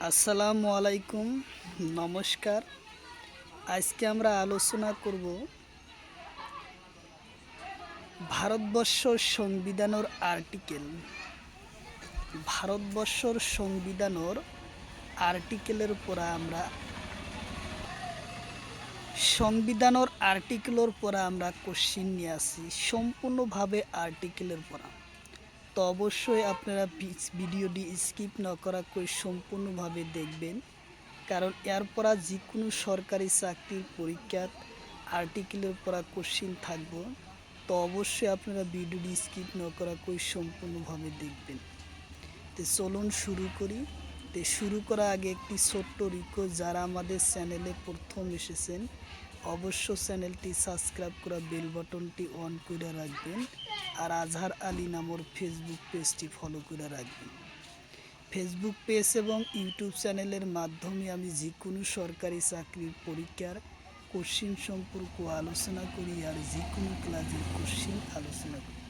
আসসালামু আলাইকুম, নমস্কার। আজকে আমরা আলোচনা করব ভারতবর্ষর সংবিধানের আর্টিকেল। ভারতবর্ষর সংবিধানের আর্টিকেলের উপর আমরা কোশ্চিন নিয়ে আসি সম্পূর্ণভাবে আর্টিকেলের পড়া। তো অবশ্যই আপনারা ভিডিওটি স্কিপ না করা করে সম্পূর্ণভাবে দেখবেন, কারণ এরপর যে কোনো সরকারি চাকরির পরীক্ষাত আর্টিকেলের পড়া কোশ্চিন থাকবো। তো অবশ্যই আপনারা ভিডিওটি স্কিপ না করা করে সম্পূর্ণভাবে দেখবেন। তো চলুন শুরু করি। তো শুরু করার আগে একটি ছোট্ট রিকোয়েস্ট, যারা আমাদের চ্যানেলে প্রথম এসেছেন অবশ্য চ্যানেলটি সাবস্ক্রাইব করা, বেল বাটনটি অন করে রাখবেন, আর আজহার আলী নামের ফেসবুক পেজটি ফলো করে রাখবেন। ফেসবুক পেজ এবং ইউটিউব চ্যানেলের মাধ্যমে আমি যে কোনো সরকারি চাকরির পরীক্ষার কোশ্চিন সম্পর্কে আলোচনা করি, আর যে কোনো ক্লাসের কোশ্চিন আলোচনা করি।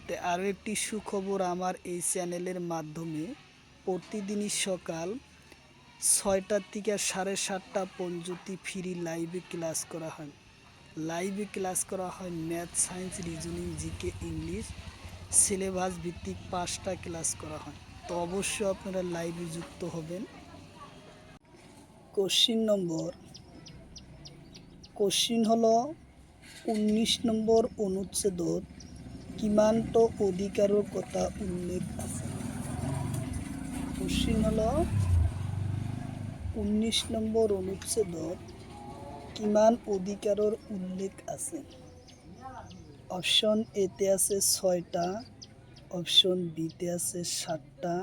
তো আরও একটি সুখবর, আমার এই চ্যানেলের মাধ্যমে প্রতিদিনই সকাল 6টা থেকে 7:30 পর্যন্ত ফ্রি লাইভে ক্লাস করা হয়। Math, science, reasoning, GK, English syllabus ভিত্তিক 5টা ক্লাস করা হয়। তো অবশ্যই আপনারা লাইভে যুক্ত হবেন। কোশ্চিন হলো 19 নম্বর অনুচ্ছেদত কিমানটো অধিকারের কথা উল্লেখ আছে। কোশ্চিন হলো 19 নম্বর অনুচ্ছেদত কিমান অধিকারের উল্লেখ আছে। অপশন এতে আছে 6টা, অপশন বিতে আছে 7টা,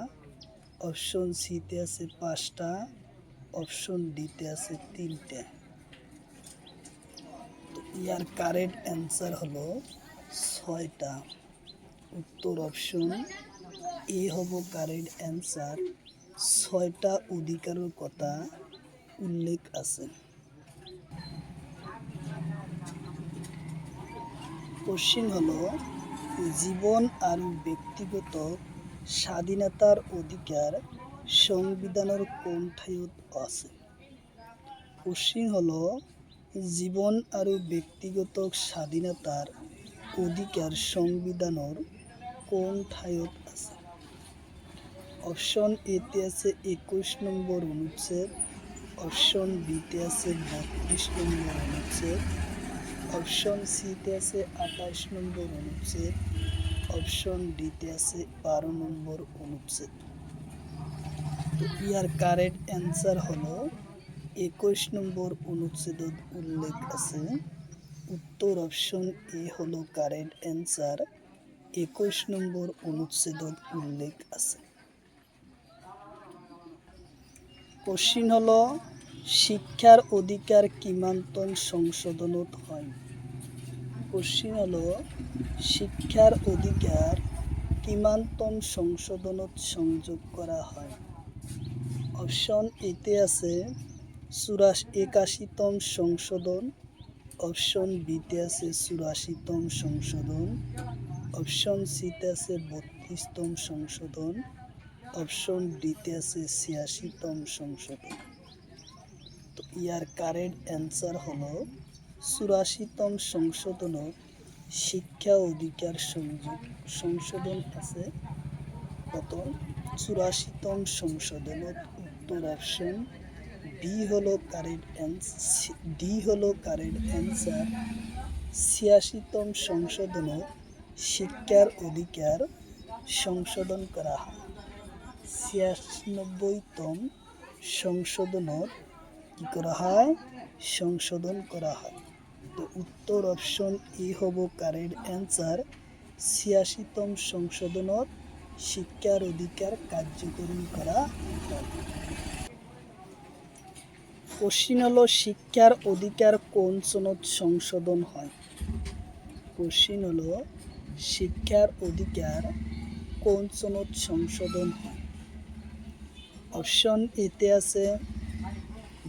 অপশন সিতে আছে 5টা, অপশন ডিতে আছে 3টে। তো ইয়ার কারেক্ট অ্যান্সার হলো 6টা। উত্তর অপশন এ হব কারেক্ট অ্যান্সার। 6টা অধিকারের কথা উল্লেখ আছে। কোশ্চিন হলো জীবন আর ব্যক্তিগত স্বাধীনতার অধিকার সংবিধানের কোন ঠাইত আছে। কোশ্চিন হলো জীবন আর ব্যক্তিগত স্বাধীনতার অধিকার সংবিধানের কোন ঠাইত আছে। অপশন এতে আছে 21 নম্বর অনুচ্ছেদ, অপশন বিতে আছে 32 নম্বর অনুচ্ছেদ, অপশন সিতে আছে 28 নম্বর অনুচ্ছেদ, অপশন ডিতে আছে 12 নম্বর অনুচ্ছেদ। তো ইয়ার কারেক্ট অ্যান্সার হলো 21 নম্বর অনুচ্ছেদত উল্লেখ আছে। উত্তর অপশন এ হলো কারেক্ট অ্যান্সার। 21 নম্বর অনুচ্ছেদত উল্লেখ আছে। কোশ্চিন হলো শিক্ষার অধিকার কিমান্তন সংশোধনত হয়। কোশ্চিন হলো শিক্ষার অধিকার কিমান্তন সংশোধনত সংযোগ করা হয়। অপশন এতে আছে 81তম সংশোধন, অপশন বিতে আছে 84তম সংশোধন, অপশন সিতে আছে 32তম সংশোধন, অপশন ডিতে আছে 86তম সংশোধন। তো ইয়ার কারেক্ট অ্যান্সার হলো 84তম সংশোধনত শিক্ষা অধিকার সংশোধন আছে। কত? 84তম সংশোধনত। উত্তর অপশন ডি হলো কারেক্ট অ্যান্সার। 86তম সংশোধনত শিক্ষার অধিকার সংশোধন করা হয়। 96তম সংশোধনত কি করা হয়? সংশোধন করা হয়। তো উত্তর অপশন এ হব কারেক্ট অ্যান্সার। 86তম সংশোধনত শিক্ষার অধিকার কার্যকরী করা হয়। কোশ্চিন হলো শিক্ষার অধিকার কোন সনদ সংশোধন হয়। কোশ্চিন হলো শিক্ষার অধিকার কোন সনদ সংশোধন হয়। অপশন এতে আছে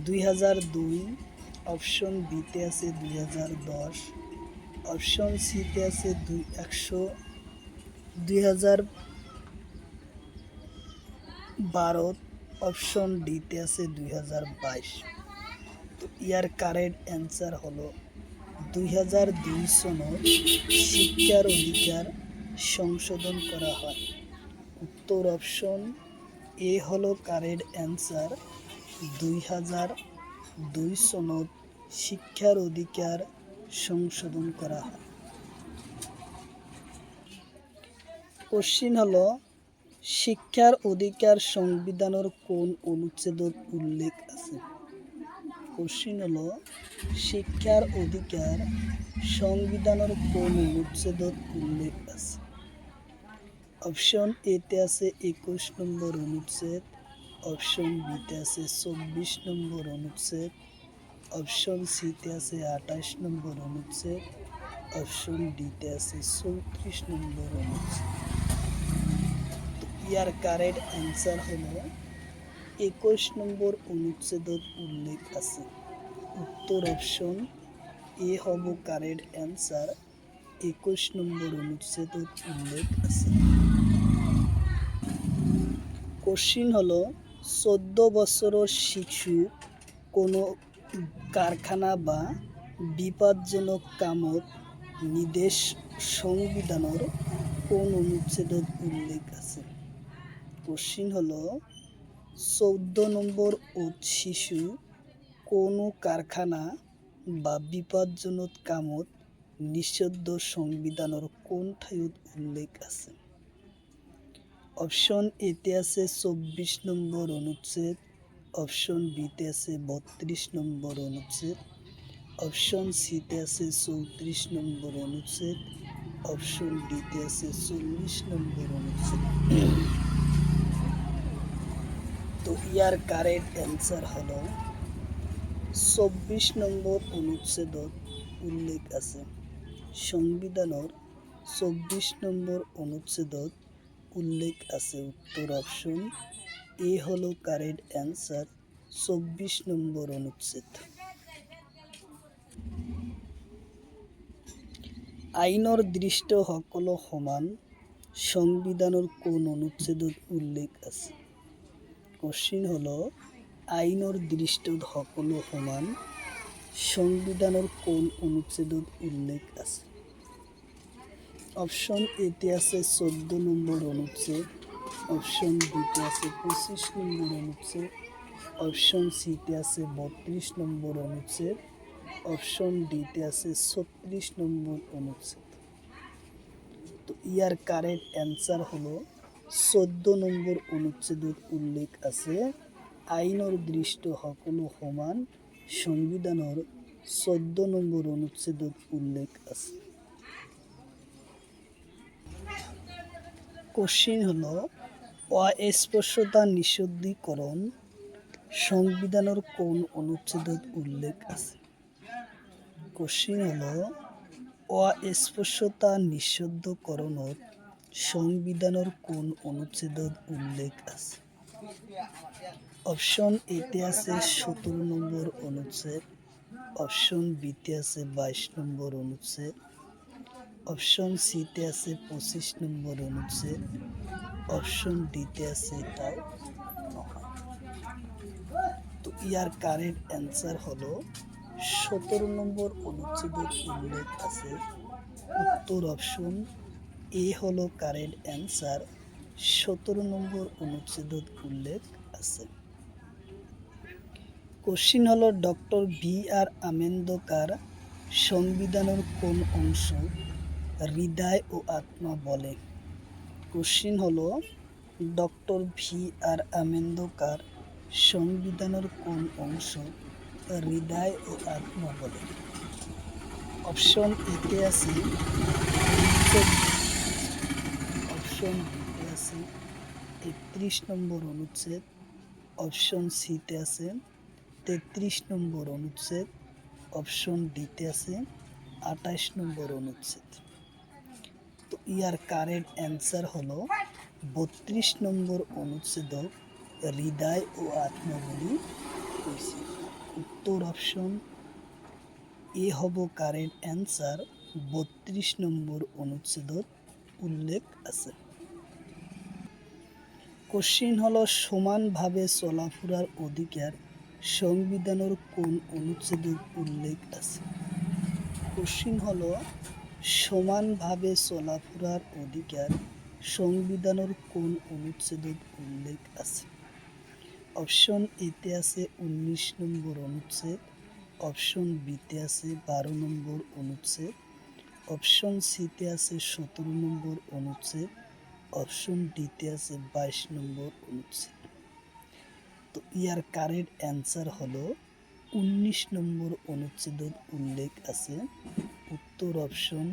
2002, অপশন বিতে আছে 2010, অপশন সিতে আছে 2012, অপশন ডিতে আছে 2022। তো ইয়ার কারেক্ট অ্যান্সার হলো 2002 সনত শিক্ষার অধিকার সংশোধন করা হয়। উত্তর অপশন এ হলো কারেক্ট অ্যান্সার। 2002 সনত শিক্ষার অধিকার সংশোধন করা হয়। কোশ্চিন হলো শিক্ষার অধিকার সংবিধানের কোন অনুচ্ছেদত উল্লেখ আছে? কোশ্চিন হলো শিক্ষার অধিকার সংবিধানের কোন অনুচ্ছেদত উল্লেখ আছে? অপশন এতে আছে 21 নম্বর অনুচ্ছেদ, অপশন বিতে আছে 24 নম্বর অনুচ্ছেদ, অপশন সিতে আছে 28 নম্বর অনুচ্ছেদ, অপশন ডিতে আছে 34 নম্বর অনুচ্ছেদ। ইয়ার কারেক্ট অ্যান্সার হলো 21 নম্বর অনুচ্ছেদত উল্লেখ আছে। উত্তর অপশন এ হব কারেক্ট অ্যান্সার। 21 নম্বর অনুচ্ছেদত উল্লেখ আছে। কোশ্চিন হলো 14 বছরের শিশু কোনো কারখানা বা বিপজ্জনক কামত নির্দেশ সংবিধানের কোন অনুচ্ছেদত উল্লেখ আছে? কোশ্চিন হলো 14 নম্বর শিশু কোনো কারখানা বা বিপজ্জনক কামত নিষিদ্ধ সংবিধানের কোন ঠাইত উল্লেখ আছে? অপশন এতে আছে 24 নম্বর অনুচ্ছেদ, অপশন বিতে আছে 32 নম্বর অনুচ্ছেদ, অপশন সিতে আছে 34 নম্বর অনুচ্ছেদ, অপশন ডিতে আছে 40 নম্বর অনুচ্ছেদ। তো ইয়ার কারেক্ট অ্যান্সার হলো 24 নম্বর অনুচ্ছেদত উল্লেখ আছে। সংবিধানের 24 নম্বর অনুচ্ছেদত উল্লেখ আছে। উত্তর অপশন এ হলো কারেক্ট অ্যান্সার। 24 নম্বর অনুচ্ছেদ। আইনৰ দৃষ্ট সকলো সমান সংবিধানের কোন অনুচ্ছেদত উল্লেখ আছে? কোশ্চিন হলো আইনৰ দৃষ্টত সকলো সমান সংবিধানের কোন অনুচ্ছেদত উল্লেখ আছে? অপশন এতে আছে 14 নম্বর অনুচ্ছেদ, অপশন বিতে আছে 25 নম্বর অনুচ্ছেদ, অপশন সিতে আছে 32 নম্বর অনুচ্ছেদ, অপশন ডিতে আছে 36 নম্বর অনুচ্ছেদ। তো ইয়ার কারেক্ট অ্যান্সার হলো 14 নম্বর অনুচ্ছেদত উল্লেখ আছে আইনৰ দৃষ্ট সকলো সমান সংবিধানের 14 নম্বর অনুচ্ছেদত উল্লেখ আছে। কোশ্চিন হলো অস্পৃশ্যতা নিষিদ্ধকরণ সংবিধানের কোন অনুচ্ছেদত উল্লেখ আছে? কোশ্চিন হলো অস্পৃশ্যতা নিষিদ্ধকরণত সংবিধানের কোন অনুচ্ছেদত উল্লেখ আছে? অপশন এতে আছে 17 নম্বর অনুচ্ছেদ, অপশন বিতে আছে 22 নম্বর অনুচ্ছেদ, অপশন সিতে আছে 25 নম্বর অনুচ্ছেদ, অপশন ডিতে আছে তাও নয়। তো ইয়ার কারেক্ট অ্যান্সার হলো 17 নম্বর অনুচ্ছেদত উল্লেখ আছে। উত্তর অপশন এ হলো কারেক্ট অ্যান্সার। 17 নম্বর অনুচ্ছেদত উল্লেখ আছে। কোশ্চিন হলো ডক্টর বি.আর. আম্বেদকর সংবিধানের কোন অংশ হৃদয় ও আত্মা বলে? কোশ্চিন হলো ডক্টর বি.আর. আম্বেদকর সংবিধানের কোন অংশ হৃদয় ও আত্মা বলে? অপশন এতে আছে, অপশন বিতে আছে 31 নম্বর অনুচ্ছেদ, অপশন সিতে আছে 33 নম্বর অনুচ্ছেদ, অপশন ডিতে আছে 28 নম্বর অনুচ্ছেদ। তো ইয়ার কারেক্ট অ্যান্সার হলো 32 নম্বর অনুচ্ছেদ হৃদয় ও আত্মা বলি কইছে। উত্তর অপশন এ হব কারেক্ট অ্যান্সার। 32 নম্বর অনুচ্ছেদত উল্লেখ আছে। কোশ্চিন হলো সমানভাবে চলাফেরার অধিকার সংবিধানের কোন অনুচ্ছেদে উল্লেখ আছে? কোশ্চিন হলো সমানভাবে চলাফেরার অধিকার সংবিধানের কোন অনুচ্ছেদে উল্লেখ আছে? অপশন এতে আছে 19 নম্বর অনুচ্ছেদ, অপশন বিতে আছে 12 নম্বর অনুচ্ছেদ, অপশন সিতে আছে 17 নম্বর অনুচ্ছেদ, অপশন ডিতে আছে 22 নম্বর অনুচ্ছেদ। তো ইয়ার কারেক্ট অ্যান্সার হলো 19 নম্বর অনুচ্ছেদের উল্লেখ আছে। উত্তর অপশন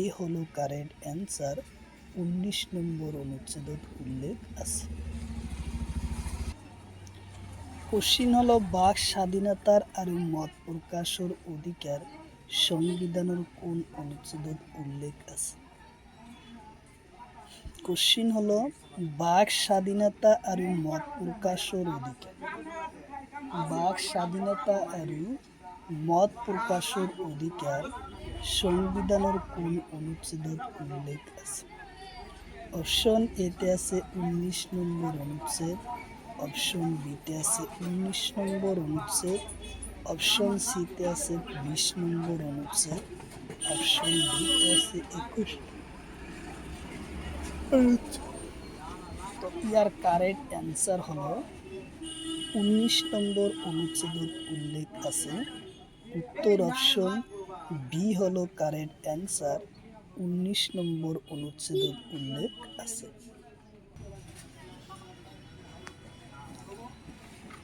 এ হলো কারেক্ট অ্যান্সার, 19 নম্বর অনুচ্ছেদের উল্লেখ আছে। কোশ্চিন হলো বাক স্বাধীনতার আর মত প্রকাশের অধিকার সংবিধানের কোন অনুচ্ছেদত উল্লেখ আছে? কোশ্চিন হলো বাক স্বাধীনতা আর মত প্রকাশের অধিকার, বাক স্বাধীনতা আর মত প্রকাশের অধিকার সংবিধানের কোন অনুচ্ছেদত উল্লেখ আছে? অপশন এতে আছে 19 নম্বর অনুচ্ছেদ, অপশন বিতে আছে 19 নম্বর অনুচ্ছেদ, অপশন সিতে আছে 20 নম্বর অনুচ্ছেদ, অপশন ডিতে আছে 21। তো ইয়ার কারেক্ট অ্যান্সার হলো 19 নম্বর অনুচ্ছেদের উল্লেখ আছে। উত্তর অপশন বি হলো কারেক্ট অ্যান্সার, 19 নম্বর অনুচ্ছেদের উল্লেখ আছে।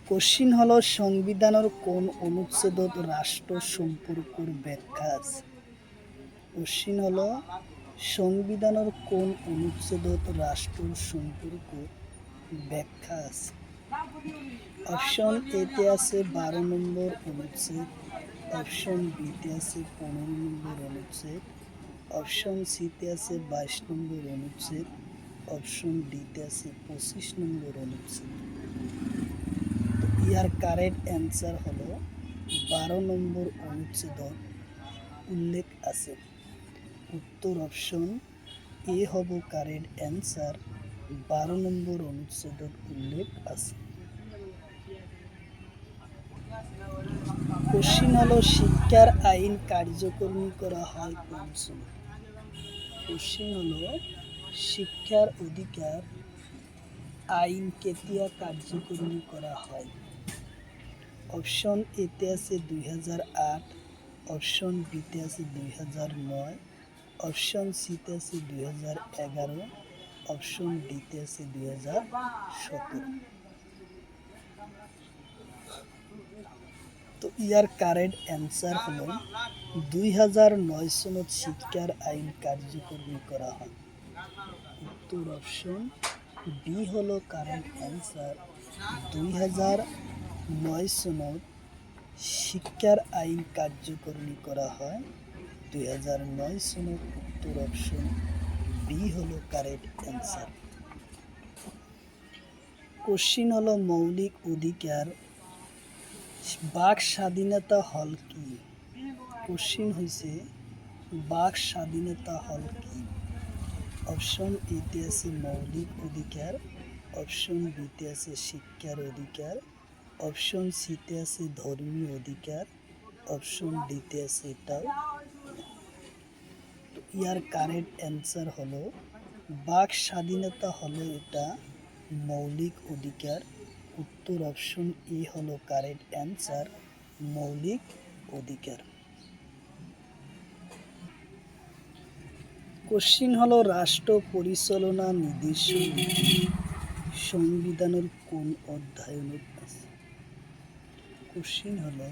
কোশ্চিন হলো সংবিধানের কোন অনুচ্ছেদত রাষ্ট্র সম্পর্কের ব্যাখ্যা আছে? কোশ্চিন হলো সংবিধানের কোন অনুচ্ছেদত রাষ্ট্র সম্পর্ক ব্যাখ্যা আছে? অপশন এতে আছে 12 নম্বর অনুচ্ছেদ, অপশন বিতে আছে 15 নম্বর অনুচ্ছেদ, অপশন সিতে আছে 22 নম্বর অনুচ্ছেদ, অপশন ডিতে আছে 25 নম্বর অনুচ্ছেদ। ইয়ার কারেক্ট অ্যান্সার হলো 12 নম্বর অনুচ্ছেদত উল্লেখ আছে। উত্তর অপশন এ হব কারেক্ট অ্যান্সার, 12 নম্বর অনুচ্ছেদত উল্লেখ আছে। কোশ্চিন হলো শিক্ষার আইন কার্যকরী করা হয় কোন সনে? কোশ্চিন হলো শিক্ষার অধিকার আইন কেতিয়া কার্যকরী করা হয়? অপশন এতে আছে 2008, অপশন বিতে আছে 2009, অপশন সিতে আছে 2011, অপশন ডিতে আছে 2017। তো ইয়ার কারেক্ট অ্যান্সার হলো 2009 সনত শিক্ষার আইন কার্যকরী করা হয়। উত্তর অপশন বি হলো কারেক্ট অ্যান্সার, 2009 সনত শিক্ষার আইন কার্যকরী করা হয় 2009 সনত। উত্তর অপশন বি হলো কারেক্ট অ্যান্সার। কোশ্চিন হলো মৌলিক অধিকার বাক স্বাধীনতা হল কি? কোশ্চিন হয়েছে বাক স্বাধীনতা হল কি? অপশন এতে আছে মৌলিক অধিকার, অপশন বিতে আছে শিক্ষার অধিকার, অপশন সিতে আছে ধর্মীয় অধিকার, অপশন ডিতে আছে এটাও। তো ইয়ার কারেক্ট অ্যান্সার হলো বাক স্বাধীনতা হলো এটা মৌলিক অধিকার। উত্তর অপশন এ হলো কারেক্ট অ্যান্সার, মৌলিক অধিকার। কোশ্চিন হলো রাষ্ট্র পরিচালনা নির্দেশক নীতি সংবিধানের কোন অধ্যায়নত আছে? কোশ্চিন হলো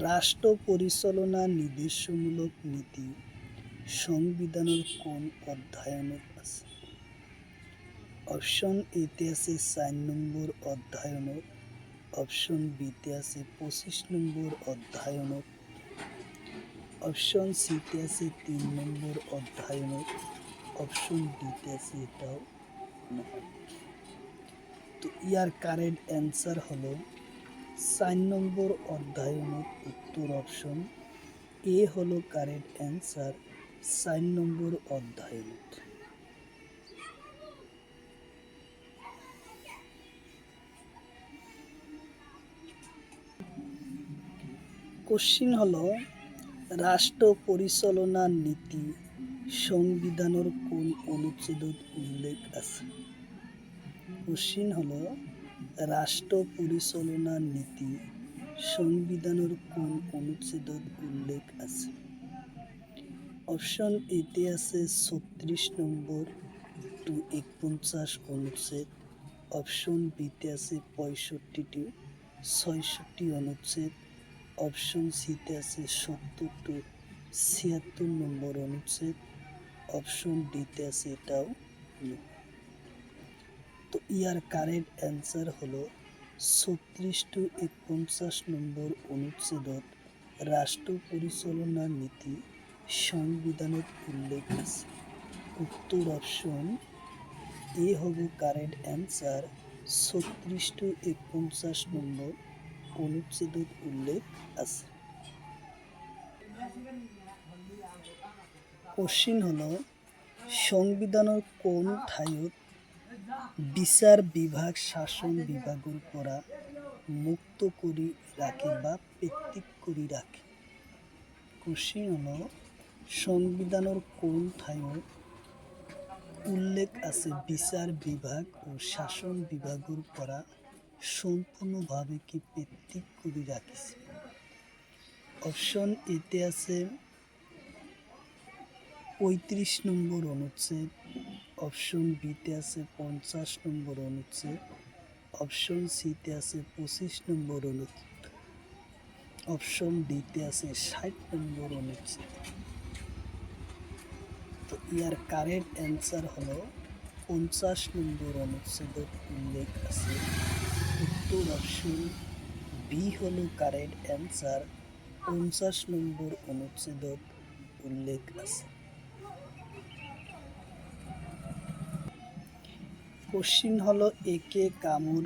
রাষ্ট্র পরিচালনা নির্দেশমূলক নীতি সংবিধানের কোন অধ্যায়নত আছে? অপশন এতে আছে 4 নম্বর অধ্যায়নত, অপশন বিতে আছে 25 নম্বর অধ্যায়নত, অপশন সিতে আছে 3 নম্বর অধ্যায়নত, অপশন ডিতে আছে এটাও নয়। তো ইয়ার কারেক্ট অ্যান্সার হলো 4 নম্বর অধ্যায়নত। উত্তর অপশন এ হলো কারেক্ট অ্যান্সার, 4 নম্বর অধ্যায়নত। কোশ্চিন হলো রাষ্ট্র পরিচালনা নীতি সংবিধানের কোন অনুচ্ছেদত উল্লেখ আছে? কোশ্চিন হলো রাষ্ট্র পরিচালনা নীতি সংবিধানের কোন অনুচ্ছেদত উল্লেখ আছে? অপশন এতে আছে 36 নম্বর টু 49 অনুচ্ছেদ, অপশন বিতে আছে 65 টু 66 অনুচ্ছেদ, অপশন সিতে আছে 70 টু 76 নম্বর অনুচ্ছেদ, অপশন ডিতে আছে এটাও নো। তো ইয়ার কারেক্ট অ্যান্সার হলো 36 টু 49 নম্বর অনুচ্ছেদত রাষ্ট্র পরিচালনা নীতি সংবিধানের উল্লেখ আছে। উত্তর অপশন এ হবে কারেক্ট অ্যান্সার, 36 টু 49 নম্বর অনুচ্ছেদত উল্লেখ আছে। কোশ্চিন হলো সংবিধানের কোন ঠাইত বিচার বিভাগ শাসন বিভাগের পৰা মুক্ত কৰি রাখে বা পেত্তিক কৰি রাখে? কোশ্চিন হলো সংবিধানের কোন ঠাইত উল্লেখ আছে বিচার বিভাগ ও শাসন বিভাগের পৰা সম্পূর্ণভাবে কি পেত্তিক কৰি রাখিছে? অপশন এতে আছে 35 নম্বর অনুচ্ছেদ, অপশন বিতে আছে 50 নম্বর অনুচ্ছেদ, অপশন সিতে আছে 25 নম্বর অনুচ্ছেদ, অপশন ডিতে আছে 60 নম্বর অনুচ্ছেদ। তো ইয়ার কারেক্ট অ্যান্সার হলো 50 নম্বর অনুচ্ছেদত উল্লেখ আছে। উত্তর অপশন বি হলো কারেক্ট অ্যান্সার, 50 নম্বর অনুচ্ছেদত উল্লেখ আছে। কোশ্চিন হলো একে কামর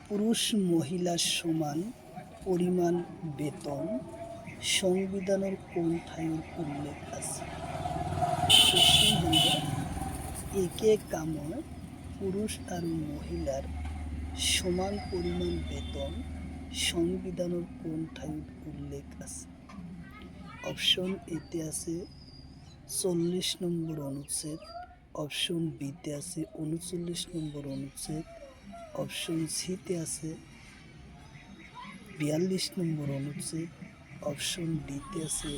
পুরুষ মহিলা সমান পরিমাণ বেতন সংবিধানের কোন ঠাইত উল্লেখ আছে? কোশ্চিন হলো একে কামর পুরুষ আর মহিলার সমান পরিমাণ বেতন সংবিধানের কোন ঠাইত উল্লেখ আছে? অপশন এতে আছে 40 নম্বর অনুচ্ছেদ, অপশন বিতে আছে 39 নম্বর অনুচ্ছেদ, অপশন সিতে আছে 42 নম্বর অনুচ্ছেদ, অপশন ডিতে আছে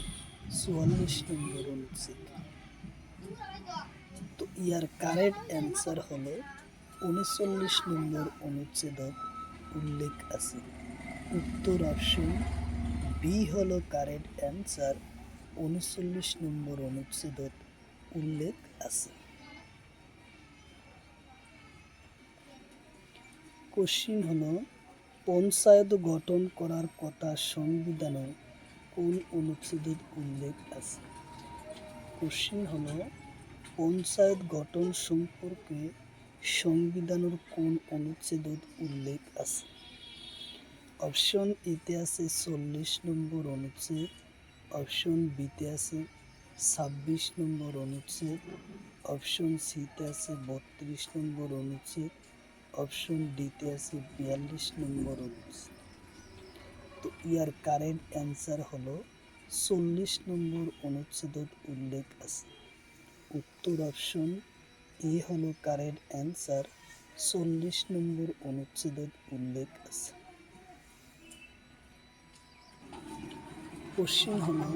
44 নম্বর অনুচ্ছেদ। তো ইয়ার কারেক্ট অ্যান্সার হলো 39 নম্বর অনুচ্ছেদত উল্লেখ আছে। উত্তর অপশন বি হলো কারেক্ট অ্যান্সার, 39 নম্বর অনুচ্ছেদত উল্লেখ আছে। কোশ্চিন হলো পঞ্চায়েত গঠন করার কথা সংবিধানের কোন অনুচ্ছেদত উল্লেখ আছে? কোশ্চিন হলো পঞ্চায়েত গঠন সম্পর্কে সংবিধানের কোন অনুচ্ছেদত উল্লেখ আছে? অপশন এতে আছে 40 নম্বর অনুচ্ছেদ, অপশন বিতে আছে 26 নম্বর অনুচ্ছেদ, অপশন সিতে আছে 32 নম্বর অনুচ্ছেদ, অপশন ডিতে আছে 42 নম্বর অনুচ্ছেদ। তো ইয়ার কারেক্ট অ্যান্সার হলো 40 নম্বর অনুচ্ছেদত উল্লেখ আছে। উত্তর অপশন এ হলো কারেক্ট অ্যান্সার, 40 নম্বর অনুচ্ছেদত উল্লেখ আছে। কোশ্চিন হলো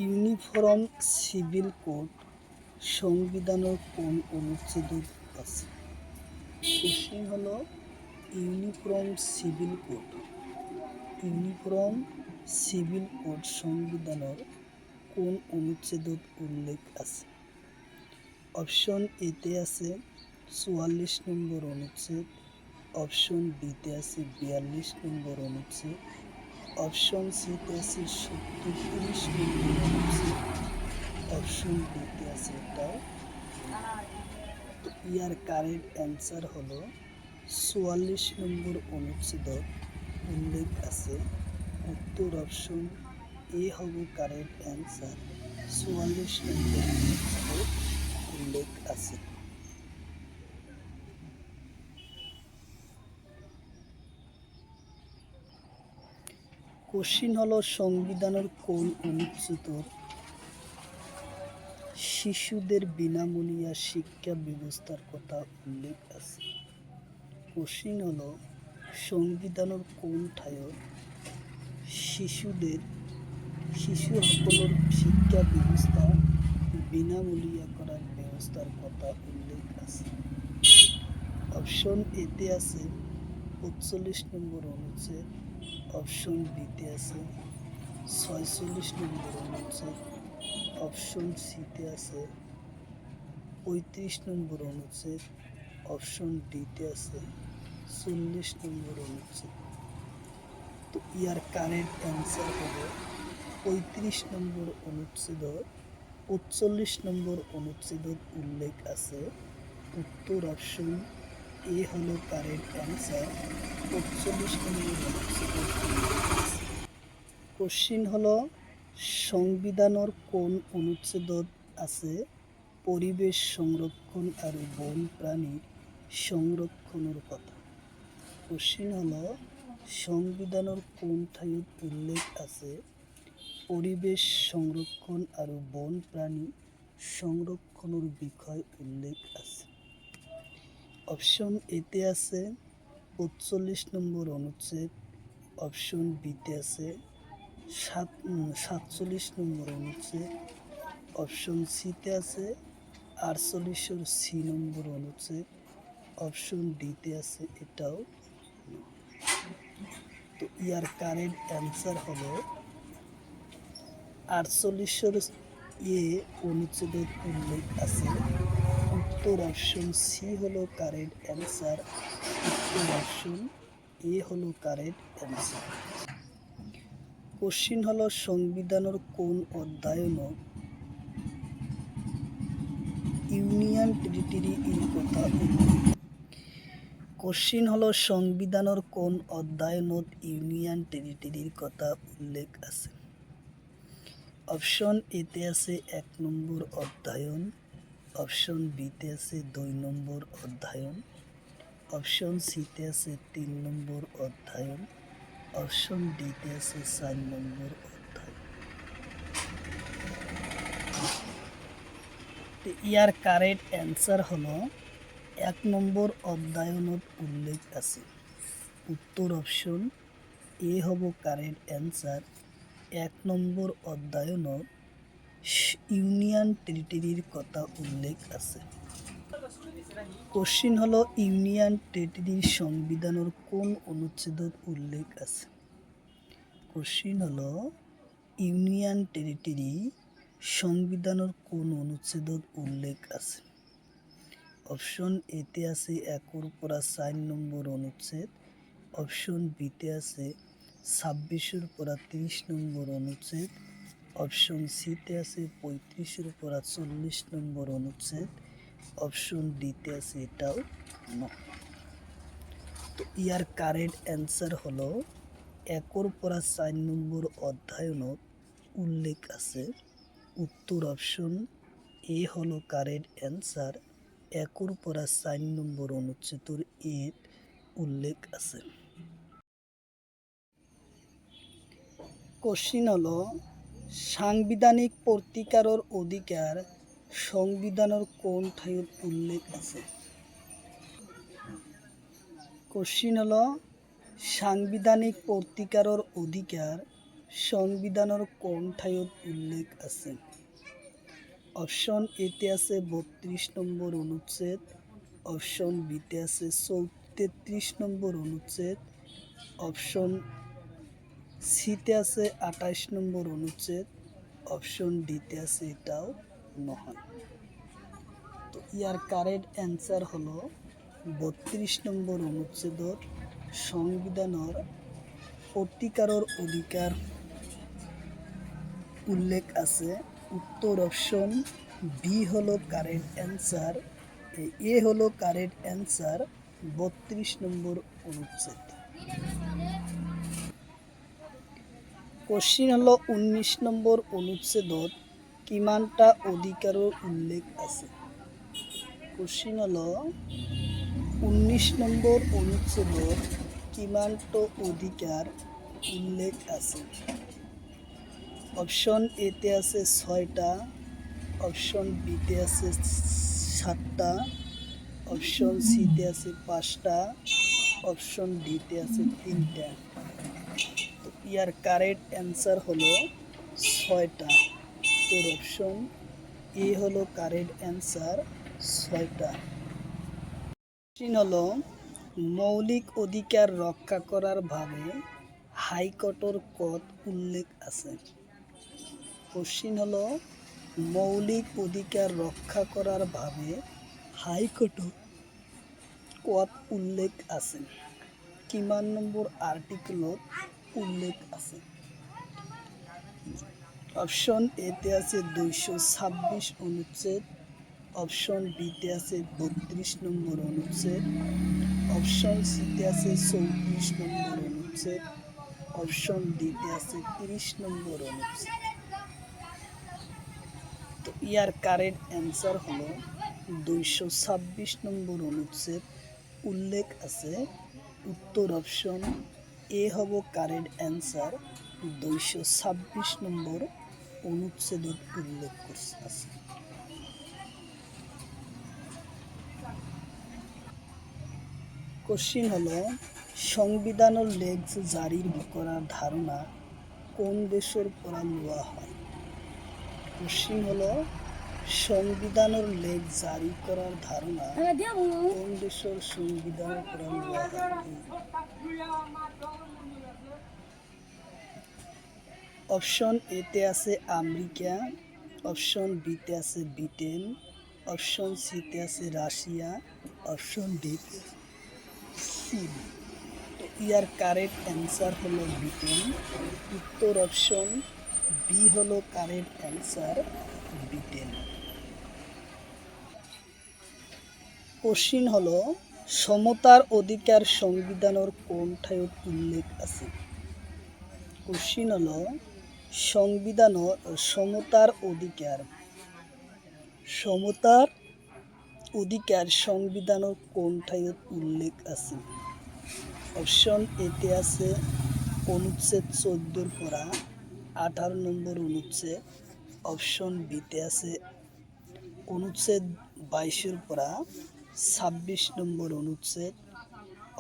ইউনিফর্ম সিভিল কোড সংবিধানের কোন অনুচ্ছেদত আছে? কোশ্চিন হলো uniform civil code, uniform civil code সংবিধানের কোন অনুচ্ছেদত উল্লেখ আছে? অপশন এতে আছে 44 নম্বর অনুচ্ছেদ, অপশন বিতে আছে 42 নম্বর অনুচ্ছেদ, অপশন সিতে আছে 37 নম্বর অনুচ্ছেদ, অপশন ডিতে আছে এটাও। তো ইয়ার কারেক্ট অ্যান্সার হলো 44 নম্বর অনুচ্ছেদত উল্লেখ আছে। উত্তর অপশন এ হবে কারেক্ট অ্যান্সার, 44 নম্বর অনুচ্ছেদত উল্লেখ আছে। কোশ্চিন হলো সংবিধানের কোন অনুচ্ছেদ শিশুদের বিনামূল্যে শিক্ষা ব্যবস্থার কথা উল্লেখ আছে? কোশ্চিন হলো সংবিধানের কোন ঠাইত শিশু সকলের শিক্ষা ব্যবস্থা বিনামূল্যে করার ব্যবস্থার কথা উল্লেখ আছে? অপশন এতে আছে ৪৫ নম্বর অনুচ্ছেদ, অপশন বিতে আছে ৪৬ নম্বর অনুচ্ছেদ, অপশন সিতে আছে ৩৫ নম্বর অনুচ্ছেদ, অপশন ডিতে আছে ৪০ নম্বর অনুচ্ছেদ। তো ইয়ার কারেক্ট অ্যান্সার হবে ৩৫ নম্বর অনুচ্ছেদ ৪৫ নম্বর অনুচ্ছেদত উল্লেখ আছে। উত্তর অপশন এ হলো কারেক্ট অ্যান্সার, ৪৫ নম্বর অনুচ্ছেদত উল্লেখ আছে। কোশ্চিন হলো সংবিধানের কোন অনুচ্ছেদত আছে পরিবেশ সংরক্ষণ আর বন প্রাণীর সংরক্ষণের কথা? কোশ্চিন হলো সংবিধানের কোন ঠাইত উল্লেখ আছে পরিবেশ সংরক্ষণ আর বন প্রাণী সংরক্ষণের বিষয় উল্লেখ আছে? অপশন এতে আছে ৪৫ নম্বর অনুচ্ছেদ, অপশন বিতে আছে ৪৭ নম্বর অনুচ্ছেদ, অপশন সিতে আছে ৪৮ সি নম্বর অনুচ্ছেদ, অপশন ডিতে আছে এটাও। তো ইয়ার কারেক্ট অ্যান্সার হলো ৪৮ এ অনুচ্ছেদের উল্লেখ আছে। উত্তর অপশন সি হলো কারেক্ট অ্যান্সার, উত্তর অপশন এ হলো কারেক্ট অ্যান্সার। কোশ্চিন হলো সংবিধানের কোন অধ্যায়নত ইউনিয়ন টেরিটরি এর কথা উল্লেখ? কোশ্চিন হলো সংবিধানের কোন অধ্যায়নত ইউনিয়ন টেরিটরির কথা উল্লেখ আছে? অপশন এতে আছে ১ নম্বর অধ্যায়ন, অপশন বিতে আছে ২ নম্বর অধ্যায়ন, অপশন সিতে আছে ৩ নম্বর অধ্যায়ন, অপশন ডিতে আছে ৪ নম্বর অধ্যায়ন। ইয়ার কারেক্ট অ্যান্সার হলো ১ নম্বর অধ্যায়নত উল্লেখ আছে। উত্তর অপশন এ হব কারেক্ট অ্যান্সার, ১ নম্বর অধ্যায়নত ইউনিয়ন টেরিটরির কথা উল্লেখ আছে। কোশ্চিন হলো ইউনিয়ন টেরিটরির সংবিধানের কোন অনুচ্ছেদত উল্লেখ আছে? কোশ্চিন হলো ইউনিয়ন টেরিটরি সংবিধানের কোন অনুচ্ছেদত উল্লেখ আছে? অপশন এতে আছে ১-৪ নম্বর অনুচ্ছেদ, অপশন বিতে আছে ২৬-৩০ নম্বর অনুচ্ছেদ, অপশন সিতে আছে ৩৫-৪০ নম্বর অনুচ্ছেদ, অপশন ডিতে আছে এটাও নয়। তো ইয়ার কারেক্ট অ্যান্সার হলো ১-৪ নম্বর অধ্যায়নত উল্লেখ আছে। উত্তর অপশন এ হলো কারেক্ট অ্যান্সার, ১-৪ নম্বর অনুচ্ছেদের এর উল্লেখ আছে। কোশ্চিন হলো সাংবিধানিক প্রতিকারের অধিকার সংবিধানের কোন ঠাইত উল্লেখ আছে? কোশ্চিন হলো সাংবিধানিক প্রতিকারের অধিকার সংবিধানের কোন ঠাইত উল্লেখ আছে? অপশন এতে আছে ৩২ নম্বর অনুচ্ছেদ, অপশন বিতে আছে ৩৩ নম্বর অনুচ্ছেদ, অপশন সিতে আছে ২৮ নম্বর অনুচ্ছেদ, অপশন ডিতে আছে এটাও নয়। তো ইয়ার কারেক্ট অ্যান্সার হলো ৩২ নম্বর অনুচ্ছেদর সংবিধানের প্রতিকারের অধিকার উল্লেখ আছে। উত্তর অপশন বি হলো কারেক্ট অ্যান্সার, এ হলো কারেক্ট অ্যান্সার, ৩২ নম্বর অনুচ্ছেদ। কোশ্চিন হলো ১৯ নম্বর অনুচ্ছেদত কিমানটা অধিকারের উল্লেখ আছে? কোশ্চিন হলো ১৯ নম্বর অনুচ্ছেদত কিমানটা অধিকার উল্লেখ আছে। অপশন এতে আছে 6টা, অপশন বিতে আছে 7টা, অপশন সিতে আছে 5টা, অপশন ডিতে আছে 3টা। তো ইয়ার কারেক্ট অ্যান্সার হলো 6টা। তোর অপশন এ হলো কারেক্ট অ্যান্সার, 6টা। হলো মৌলিক অধিকার রক্ষা করার ভাবে হাইকোর্টের কত উল্লেখ আছে। কোশ্চিন হলো মৌলিক অধিকার রক্ষা করার ভাবে হাইকোর্টের কত উল্লেখ আছে, কিমান নম্বর আর্টিকেলত উল্লেখ আছে। অপশন এতে আছে 226 অনুচ্ছেদ, অপশন বিতে আছে 32 নম্বর অনুচ্ছেদ, অপশন সিতে আছে 34 নম্বর অনুচ্ছেদ, অপশন ডিতে আছে 30 নম্বর অনুচ্ছেদ। তো ইয়ার কারেক্ট অ্যান্সার হলো 226 নম্বর অনুচ্ছেদ উল্লেখ আছে। উত্তর অপশন এ হব কারেক্ট অ্যান্সার, 226 নম্বর অনুচ্ছেদত উল্লেখ করছে আছে। কোশ্চিন হলো সংবিধানের লেখ জারি করার ধারণা কোন দেশের পরা লওয়া হয়। কোশ্চিন হলো সংবিধানের লেখ জারি করার ধারণা কোন দেশের সংবিধানের পরা লওয়া হয়। অপশন এতে আছে আমেরিকা, অপশন বিতে আছে ব্রিটেন, অপশন সিতে আছে রাশিয়া, অপশন ডিতে চীন। তো ইয়ার কারেক্ট অ্যান্সার হলো ব্রিটেন। উত্তর অপশন বি হলো কারেক্ট অ্যান্সার, ব্রিটেন। কোশ্চিন হলো সমতার অধিকার সংবিধানের কোন ঠাইত উল্লেখ আছে। কোশ্চিন হলো সংবিধানের সমতার অধিকার সংবিধানের কোন ঠাইত উল্লেখ আছে। অপশন এতে আছে অনুচ্ছেদ 14 পরা 18 নম্বর অনুচ্ছেদ, অপশন বিতে আছে অনুচ্ছেদ 22 পরা 26 নম্বর অনুচ্ছেদ,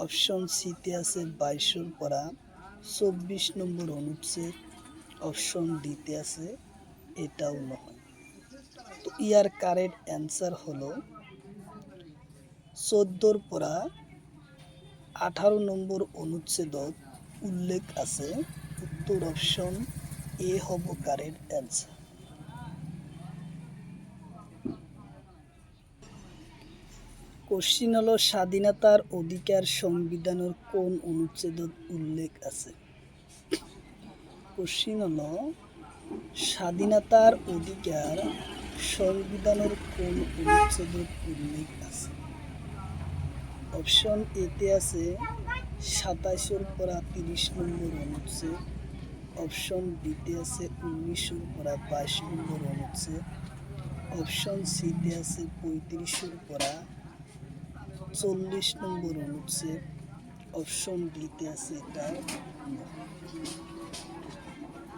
অপশন সিতে আছে 22 পরা 24 নম্বর অনুচ্ছেদ, অপশন ডিতে আছে এটাও নয়। তো ইয়ার কারেক্ট অ্যান্সার হলো 14 পরা 18 নম্বর অনুচ্ছেদত উল্লেখ আছে। উত্তর অপশন এ হব কারেক্ট অ্যান্সার। কোশ্চিন হলো স্বাধীনতার অধিকার সংবিধানের কোন অনুচ্ছেদত উল্লেখ আছে। কোশ্চিন হলো স্বাধীনতার অধিকার সংবিধানের কোন অনুচ্ছেদত উল্লেখ আছে। অপশন এতে আছে 27 পরা 30 নম্বর অনুচ্ছেদ, অপশন বিতে আছে 19 পরা 22 নম্বর অনুচ্ছেদ, অপশন সিতে আছে 35 পরা 40 নম্বর অনুচ্ছেদ, অপশন ডিতে আছে এটা।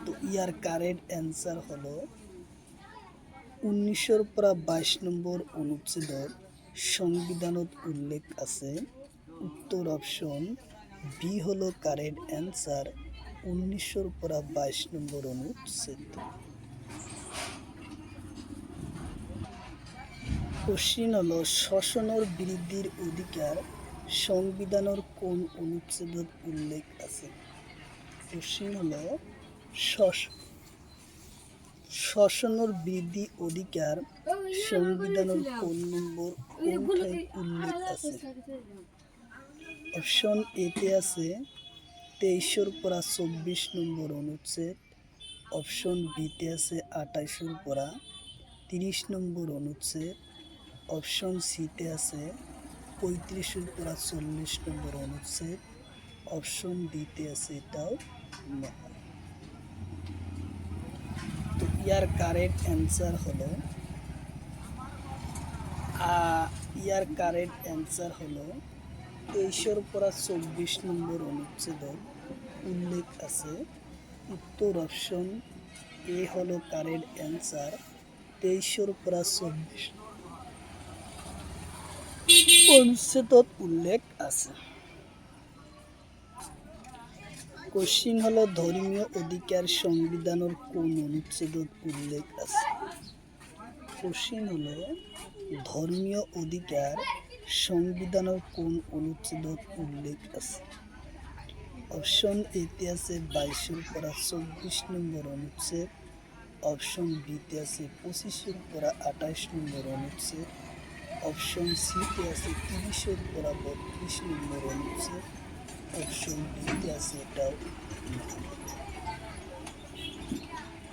তো ইয়ার কারেক্ট অ্যান্সার হলো 19 পরা 22 নম্বর অনুচ্ছেদত সংবিধানত উল্লেখ আছে। উত্তর অপশন বি হলো কারেক্ট অ্যান্সার, 19 পরা 22 নম্বর অনুচ্ছেদ। কোশ্চিন হলো শোষণের বিরুদ্ধের অধিকার সংবিধানের কোন অনুচ্ছেদত উল্লেখ আছে। কোশ্চিন হলো শোষণের বিরুদ্ধে অধিকার সংবিধানের কোন ঠাইত উল্লেখ আছে। অপশন এতে আছে 23 পরা 24 নম্বর অনুচ্ছেদ, অপশন বিতে আছে 28 পরা 30 নম্বর অনুচ্ছেদ, অপশন সিতে আছে 35 পরা 40 নম্বর অনুচ্ছেদ, অপশন ডিতে আছে এটাও নয়। তো ইয়ার কারেক্ট অ্যান্সার হলো ইয়ার কারেক্ট অ্যান্সার হলো 23 পরা 24 নম্বর অনুচ্ছেদ উল্লেখ আছে। উত্তর অপশন এ হলো কারেক্ট অ্যান্সার। 23 অনুচ্ছেদত উল্লেখ আছে। কোশ্চিন হলো ধর্মীয় অধিকার সংবিধানের কোন অনুচ্ছেদত উল্লেখ আছে। কোশ্চিন হলো ধর্মীয় অধিকার সংবিধানের কোন অনুচ্ছেদত উল্লেখ আছে। অপশন এতে আছে 22 পারা 24 নম্বর অনুচ্ছেদ। অপশন বিতে আছে 25 পারা 28 নম্বর অনুচ্ছেদ। অপশন সিতে আছে 30 পারা 32 নম্বর অনুচ্ছেদ। অপশন ডিতে আছে এটাও।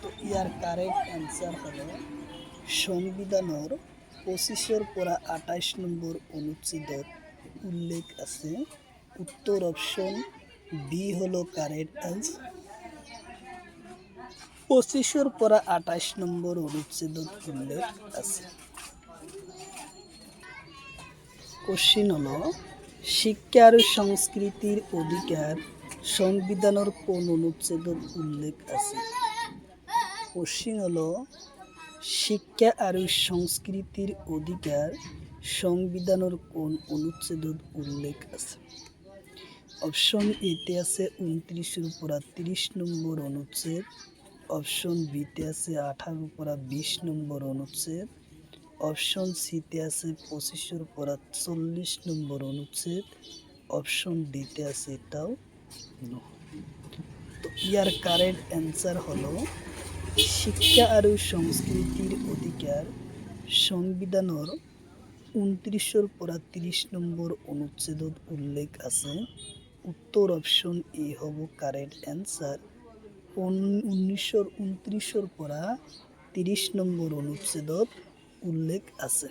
তো ইয়ার কারেক্ট অ্যান্সার হলো সংবিধানের 25 পারা 28 নম্বর অনুচ্ছেদত উল্লেখ আছে। উত্তর অপশন বি হলো কারেক্ট অ্যান্সার। 25 পারা 28 নম্বর অনুচ্ছেদত উল্লেখ আছে। কোশ্চিন হলো শিক্ষা আর সংস্কৃতির অধিকার সংবিধানের কোন অনুচ্ছেদত উল্লেখ আছে। কোশ্চিন হলো শিক্ষা আর সংস্কৃতির অধিকার সংবিধানের কোন অনুচ্ছেদত উল্লেখ আছে। অপশন এতে আছে 29 পারা 30 নম্বর অনুচ্ছেদ। অপশন বিতে আছে 18 পারা 20 নম্বর অনুচ্ছেদ। অপশন সিতে আছে 25 পারা 40 নম্বর অনুচ্ছেদ। অপশন ডিতে আছে এটাও। তো ইয়ার কারেক্ট অ্যান্সার হলো শিক্ষা আর সংস্কৃতির অধিকার সংবিধানের 29 পারা 30 নম্বর অনুচ্ছেদত উল্লেখ আছে। উত্তর অপশন এ হব কারেক্ট অ্যান্সার। 29 পারা 30 নম্বর অনুচ্ছেদত উল্লেখ আছে।